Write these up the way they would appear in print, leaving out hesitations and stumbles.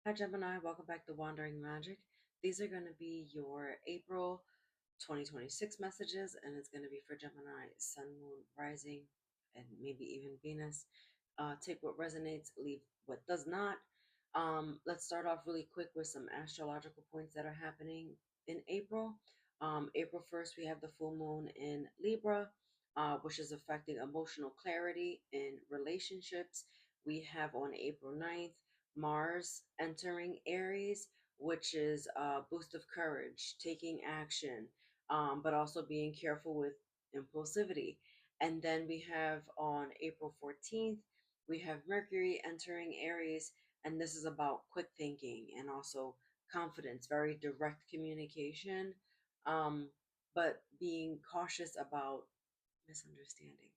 Hi Gemini, welcome back to Wandering Magic. These are going to be your April 2026 messages, and it's going to be for Gemini, Sun, Moon, Rising, and maybe even Venus. Take what resonates, leave what does not. Let's start off really quick with some astrological points that are happening in April. April 1st, we have the full moon in Libra, which is affecting emotional clarity in relationships. We have on April 9th, Mars entering Aries, which is a boost of courage, taking action, but also being careful with impulsivity. And then we have on April 14th, we have Mercury entering Aries, and this is about quick thinking and also confidence, very direct communication, um, but being cautious about misunderstandings.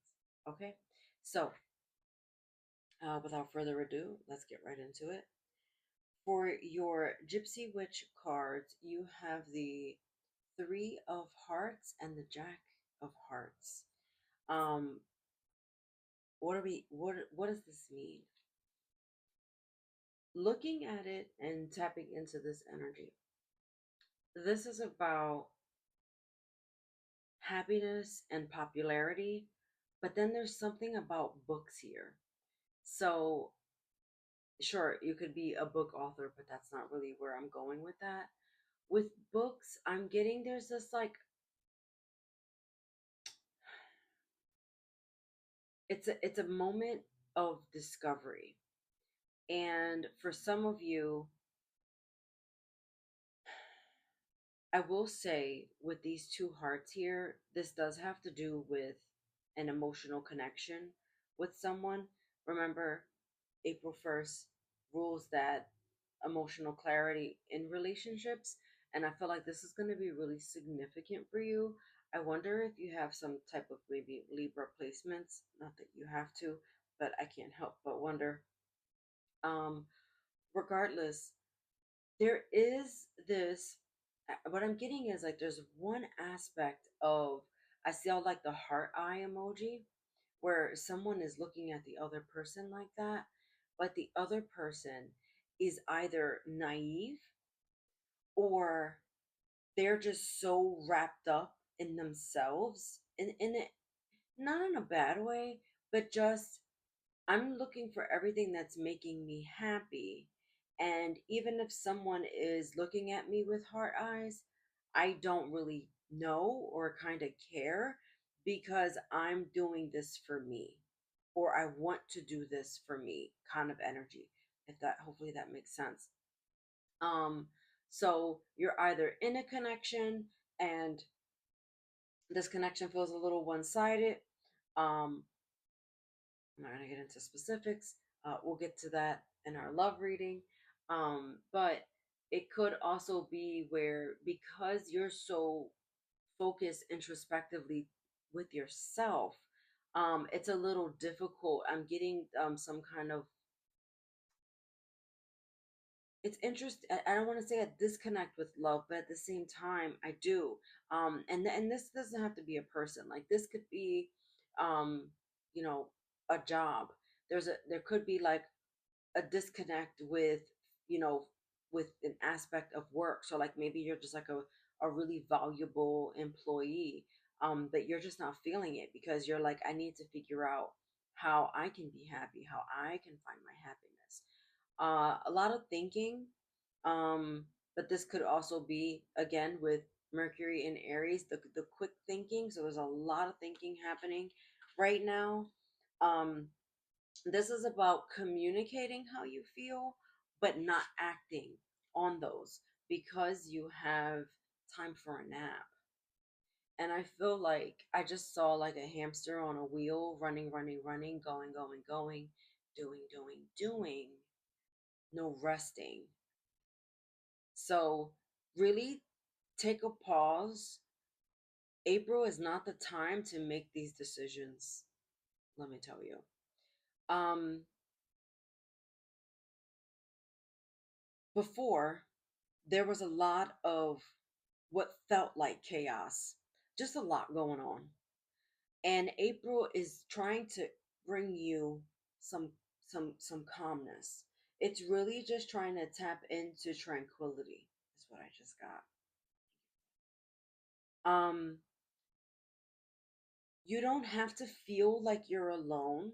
Okay, so without further ado, let's get right into it. For your Gypsy Witch cards, you have the Three of Hearts and the Jack of Hearts. Um, what does this mean? Looking at it and tapping into this energy, this is about happiness and popularity, but then there's something about books here. So, sure, you could be a book author, but that's not really where I'm going with that. With books, I'm getting there's this like it's a moment of discovery. And for some of you, I will say with these two hearts here, this does have to do with an emotional connection with someone. Remember, April 1st rules that emotional clarity in relationships. And I feel like this is going to be really significant for you. I wonder if you have some type of maybe Libra placements. Not that you have to, but I can't help but wonder. Um, Regardless, there is this what I'm getting is like there's one aspect of I see all like the heart eye emoji where someone is looking at the other person like that, but the other person is either naive or they're just so wrapped up in themselves in it, not in a bad way, but just I'm looking for everything that's making me happy. And even if someone is looking at me with heart eyes, I don't really know or kind of care because I'm doing this for me or I want to do this for me kind of energy. If that hopefully that makes sense. Um so you're either in a connection and this connection feels a little one-sided. Um I'm not going to get into specifics. We'll get to that in our love reading. But it could also be where, because you're so focused introspectively with yourself, it's a little difficult. I'm getting some kind of, it's interest. I don't want to say a disconnect with love, but at the same time, I do. And this doesn't have to be a person. Like this could be, um, you know, a job. There could be like a disconnect with you know with an aspect of work, so like maybe you're just like a really valuable employee, but you're just not feeling it because you're like I need to figure out how I can be happy, how I can find my happiness. A lot of thinking, but this could also be again with Mercury in Aries, the quick thinking, so there's a lot of thinking happening right now. um this is about communicating how you feel, but not acting on those because you have time for a nap. And I feel like I just saw like a hamster on a wheel running, running, running, going, going, going, doing, doing, doing, no resting. So, really take a pause. April is not the time to make these decisions, let me tell you. Um, Before, there was a lot of what felt like chaos, just a lot going on. And April is trying to bring you some calmness. It's really just trying to tap into tranquility, is what I just got. Um, you don't have to feel like you're alone,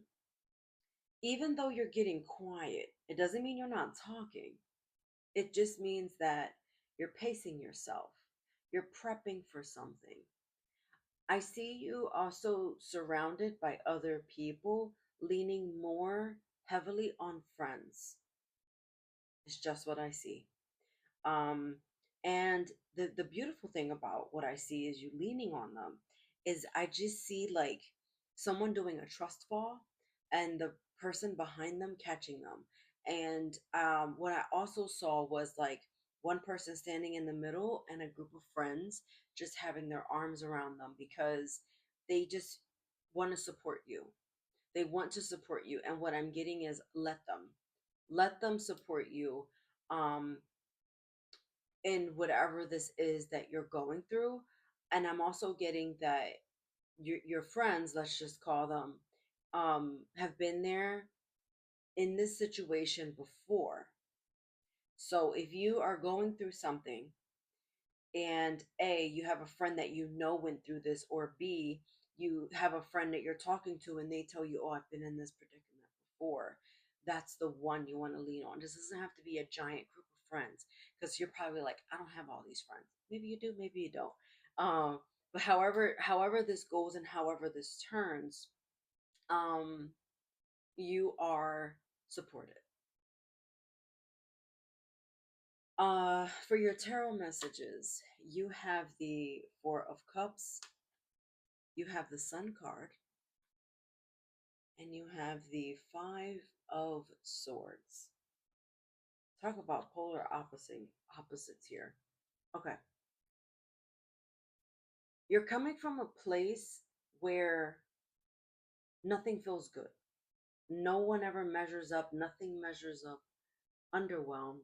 even though you're getting quiet. It doesn't mean you're not talking. It just means that you're pacing yourself, you're prepping for something. I see you also surrounded by other people, leaning more heavily on friends. It's just what I see. Um, and the beautiful thing about what I see is you leaning on them is I just see like someone doing a trust fall and the person behind them catching them. And what I also saw was like one person standing in the middle and a group of friends just having their arms around them because they just want to support you. They want to support you. And what I'm getting is let them support you. Um, in whatever this is that you're going through. And I'm also getting that your friends, let's just call them, have been there in this situation before. So if you are going through something and A, you have a friend that you know went through this, or B, you have a friend that you're talking to and they tell you, oh, I've been in this predicament before, that's the one you want to lean on. This doesn't have to be a giant group of friends because you're probably like, I don't have all these friends. Maybe you do, maybe you don't. But however this goes and however this turns, um, you are supported. For your tarot messages, you have the Four of Cups, you have the Sun card, and you have the Five of Swords. Talk about polar opposites here. Okay. You're coming from a place where nothing feels good. No one ever measures up, nothing measures up. Underwhelmed.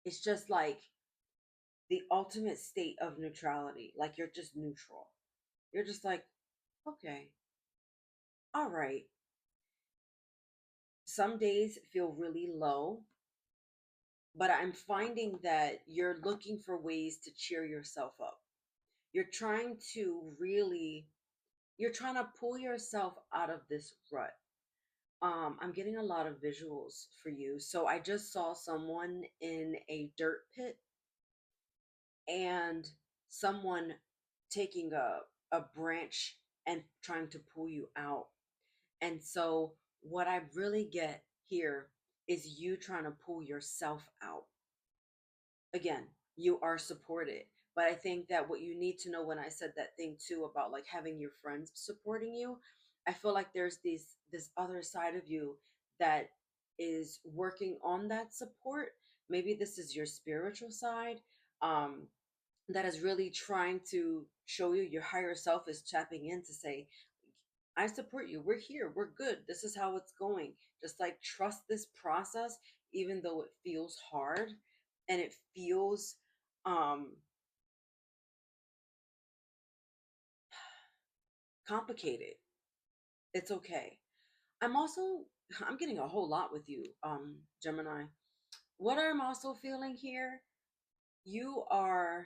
It's just like the ultimate state of neutrality. Like you're just neutral. You're just like, okay, all right. Some days feel really low, but I'm finding that you're looking for ways to cheer yourself up. You're trying to really, you're trying to pull yourself out of this rut. I'm getting a lot of visuals for you. So I just saw someone in a dirt pit and someone taking a branch and trying to pull you out. And so what I really get here is you trying to pull yourself out. Again, you are supported. But I think that what you need to know when I said that thing too about like having your friends supporting you, I feel like there's this other side of you that is working on that support. Maybe this is your spiritual side. Um, that is really trying to show you your higher self is tapping in to say, I support you. We're here. We're good. This is how it's going. Just like trust this process, even though it feels hard and it feels um, complicated. It's okay. I'm also, I'm getting a whole lot with you, Gemini. What I'm also feeling here, you are,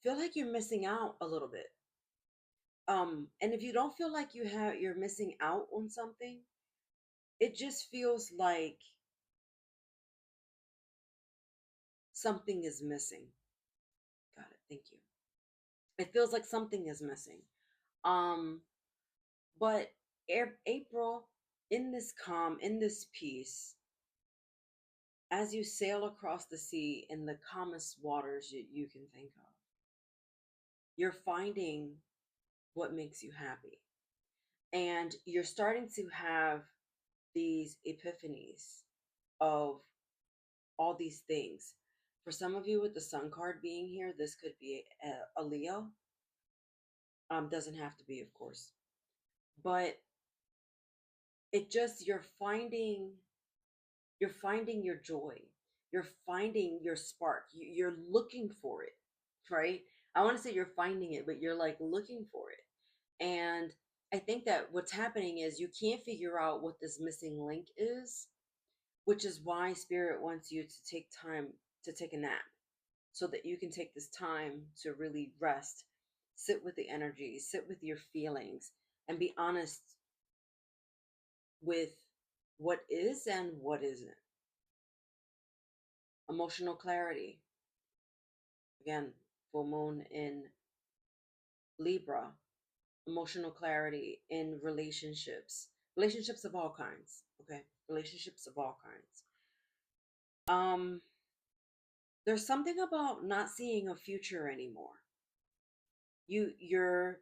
feel like you're missing out a little bit. And if you don't feel like you're missing out on something, it just feels like something is missing. Got it. Thank you. It feels like something is missing. Um, but April, in this calm, in this peace, as you sail across the sea in the calmest waters you can think of, you're finding what makes you happy. And you're starting to have these epiphanies of all these things. For some of you with the sun card being here, this could be a Leo. Doesn't have to be, of course. But it just you're finding your joy, you're finding your spark, you're looking for it, right? I want to say you're finding it, but you're like looking for it. And I think that what's happening is you can't figure out what this missing link is, which is why spirit wants you to take time to take a nap so that you can take this time to really rest, sit with the energy, sit with your feelings, and be honest with what is and what isn't. Emotional clarity. Again, full moon in Libra. Emotional clarity in relationships. Relationships of all kinds. Okay. Relationships of all kinds. Um, there's something about not seeing a future anymore. You're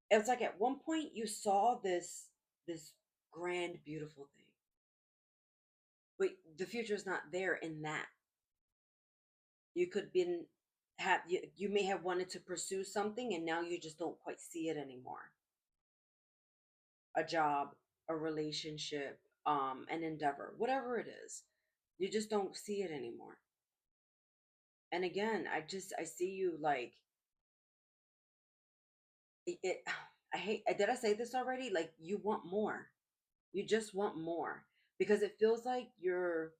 it's like at one point you saw this grand, beautiful thing. But the future is not there in that. You could been have you may have wanted to pursue something and now you just don't quite see it anymore. A job, a relationship, an endeavor, whatever it is. You just don't see it anymore. And again, I see you like it I hate did I say this already? Like you want more. You just want more because it feels like you're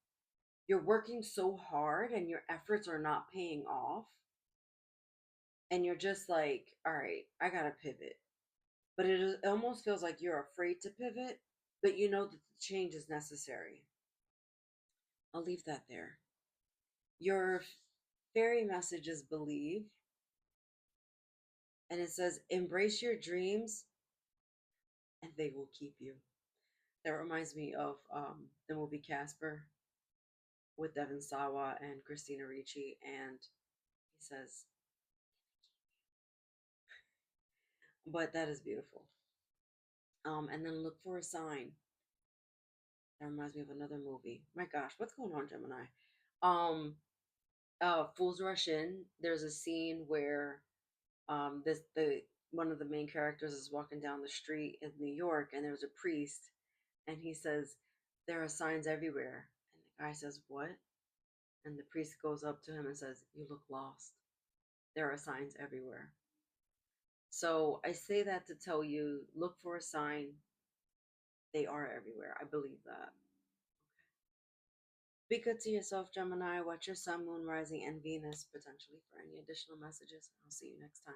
working so hard and your efforts are not paying off and you're just like, all right, I gotta pivot. But it almost feels like you're afraid to pivot, but you know that the change is necessary. I'll leave that there. Your fairy message is believe, and it says embrace your dreams and they will keep you. That reminds me of the movie Casper with Devin Sawa and Christina Ricci, and he says, but that is beautiful. And then look for a sign. That reminds me of another movie. My gosh, what's going on, Gemini? Um, Fools Rush In. There's a scene where this the one of the main characters is walking down the street in New York, and there's a priest, and he says, "There are signs everywhere." And the guy says, "What?" And the priest goes up to him and says, "You look lost. There are signs everywhere." So I say that to tell you, look for a sign. They are everywhere. I believe that. Be good to yourself, Gemini. Watch your sun, moon, rising, and Venus potentially for any additional messages. I'll see you next time.